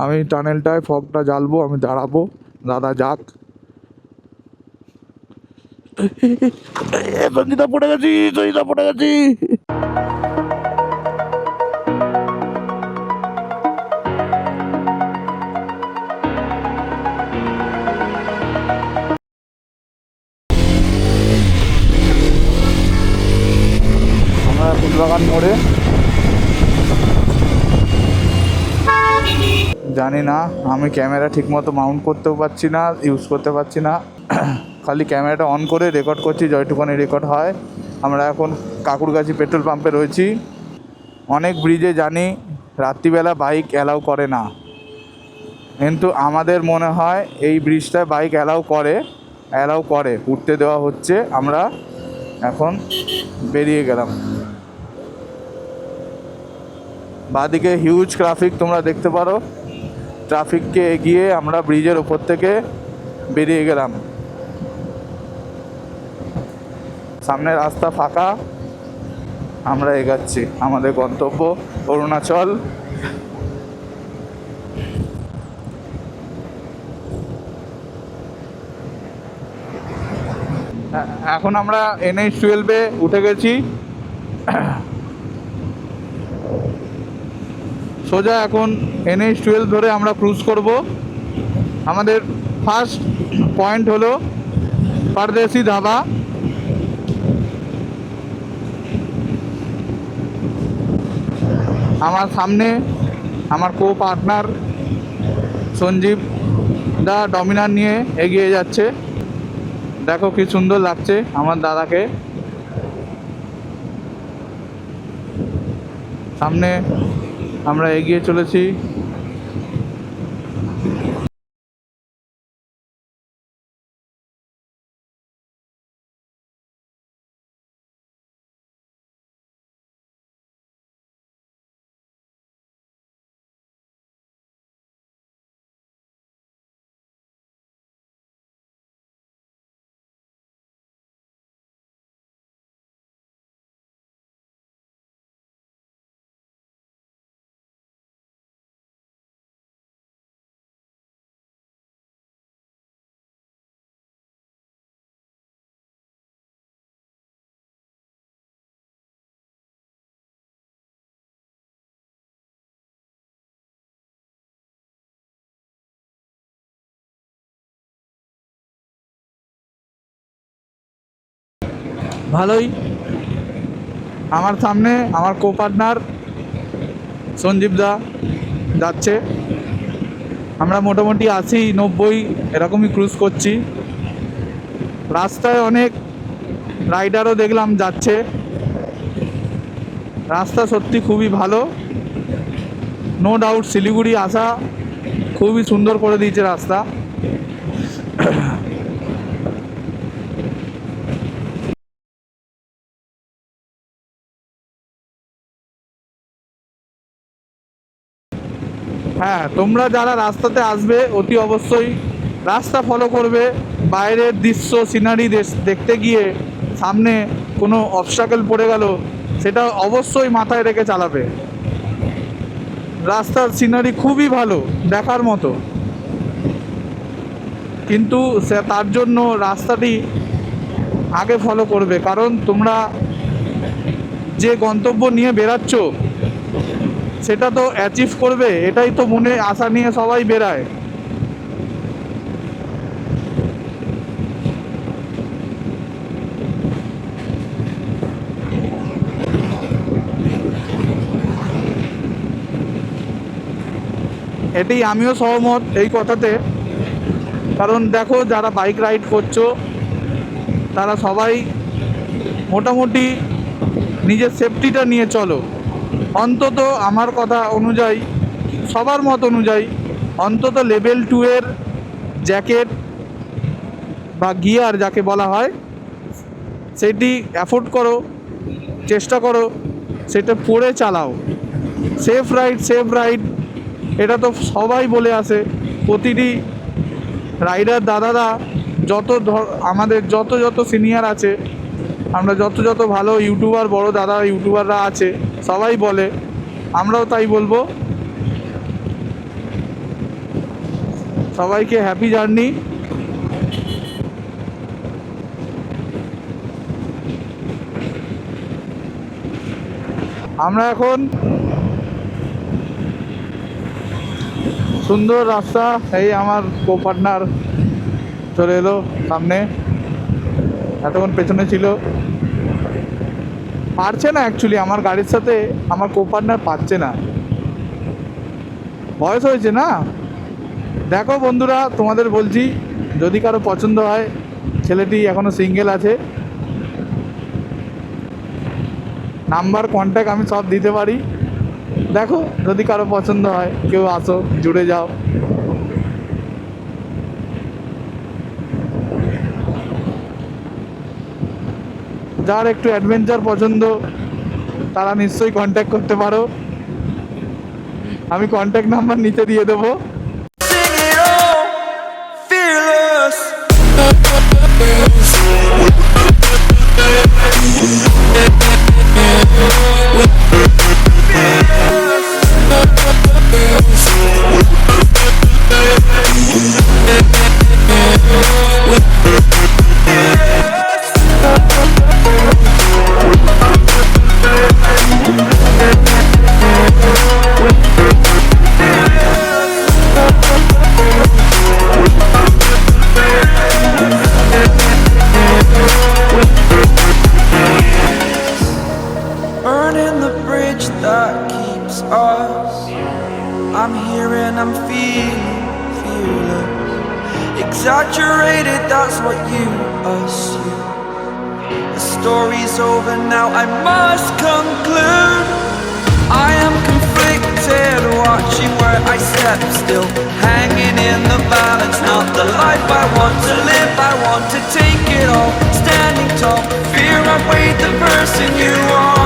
আমি টানেলটায় ফগটা জ্বালবো, আমি দাঁড়াবো, দাদা যাক। সঞ্জিতা পড়ে গেছি, সঞ্জিতা পড়ে গেছি। আমরা ফুলবাগান মোড়ে, জানি না আমি ক্যামেরা ঠিকমতো মাউন্ট করতেও পারছি না, ইউজ করতে পারছি না। খালি ক্যামেরাটা অন করে রেকর্ড করছি, যতটুকুনি রেকর্ড হয়। আমরা এখন কাকুরগাছি পেট্রোল পাম্পে রয়েছি। অনেক ব্রিজে জানি রাত্রিবেলা বাইক অ্যালাউ করে না, কিন্তু আমাদের মনে হয় এই ব্রিজটায় বাইক অ্যালাউ করে, উঠতে দেওয়া হচ্ছে। আমরা এখন বেরিয়ে গেলাম। বাঁদিকে হিউজ ট্রাফিক তোমরা দেখতে পারো। ট্রাফিককে এগিয়ে আমরা ব্রিজের ওপর থেকে বেরিয়ে গেলাম। সামনে রাস্তা ফাঁকা, আমরা এগাচ্ছি আমাদের গন্তব্য অরুণাচল। এখন আমরা NH-12 উঠে গেছি। সোজা এখন NH-12 ধরে আমরা ক্রুজ করব। আমাদের ফার্স্ট পয়েন্ট হলো পারদেশি ধাবা। আমার সামনে আমার কো পার্টনার সঞ্জীব দা ডমিনার নিয়ে এগিয়ে যাচ্ছে। দেখো কি সুন্দর লাগছে আমার দাদাকে। সামনে আমরা এগিয়ে চলেছি। ভালোই, আমার সামনে আমার কো পার্টনার সঞ্জীব দা যাচ্ছে। আমরা মোটামুটি 80-90 এরকমই ক্রুজ করছি। রাস্তায় অনেক রাইডারও দেখলাম যাচ্ছে। রাস্তা সত্যি খুবই ভালো, নো ডাউট। শিলিগুড়ি আসা খুবই সুন্দর করে দিয়েছে রাস্তা। হ্যাঁ, তোমরা যারা রাস্তাতে আসবে অতি অবশ্যই রাস্তা ফলো করবে। বাইরের দৃশ্য সিনারি দেখতে গিয়ে সামনে কোনো অবস্ট্যাকেল পড়ে গেল, সেটা অবশ্যই মাথায় রেখে চালাবে। রাস্তার সিনারি খুবই ভালো, দেখার মতো, কিন্তু তার জন্য রাস্তাটি আগে ফলো করবে। কারণ তোমরা যে গন্তব্য নিয়ে বেরাচ্ছ সেটা তো অ্যাচিভ করবে, এটাই তো মনে আশা নিয়ে সবাই বেরায়। এটি আমিও সহমত এই কথাতে। কারণ দেখো, যারা বাইক রাইড করছো তারা সবাই মোটামুটি নিজের সেফটিটা নিয়ে চলো। অন্তত আমার কথা অনুযায়ী, সবার মত অনুযায়ী, অন্তত লেভেল 2 এর জ্যাকেট বা গিয়ার যাকে বলা হয় সেটি অ্যাফোর্ড করো, চেষ্টা করো সেটা পরে চালাও। সেফ রাইড এটা তো সবাই বলে আসে। প্রতিটি রাইডার দাদারা আমাদের যত সিনিয়র আছে, আমরা যত ভালো ইউটিউবার, বড় দাদা ইউটিউবাররা আছে, সবাই বলে, আমরাও তাই বলবো। সবাইকে হ্যাপি জার্নি। আমরা এখন সুন্দর রাস্তা, এই আমার কো পার্টনার চলে এলো সামনে, এতক্ষণ পেছনে ছিল, পারছে না অ্যাকচুয়ালি আমার গাড়ির সাথে আমার কো পার্টনার পারছে না, বয়স হয়েছে না। দেখো বন্ধুরা, তোমাদের বলছি, যদি কারো পছন্দ হয়, ছেলেটি এখনও সিঙ্গেল আছে, নাম্বার কন্ট্যাক্ট আমি সব দিতে পারি। দেখো যদি কারো পছন্দ হয়, কেউ আসো, জুড়ে যাও। যার একটু অ্যাডভেঞ্চার পছন্দ তারা নিশ্চয়ই কন্ট্যাক্ট করতে পারো, আমি কন্ট্যাক্ট নাম্বার নিচে দিয়ে দেবো। Sing it all, fearless. Burning the bridge that keeps us. I'm here and I'm feeling fearless. Exaggerated, that's what you assume. The story's over now, I must conclude. I am conflicted, watching where I step still, hanging in the balance. Not the life I want to live, I want to take it all. Standing tall, fear I weighed the person you are.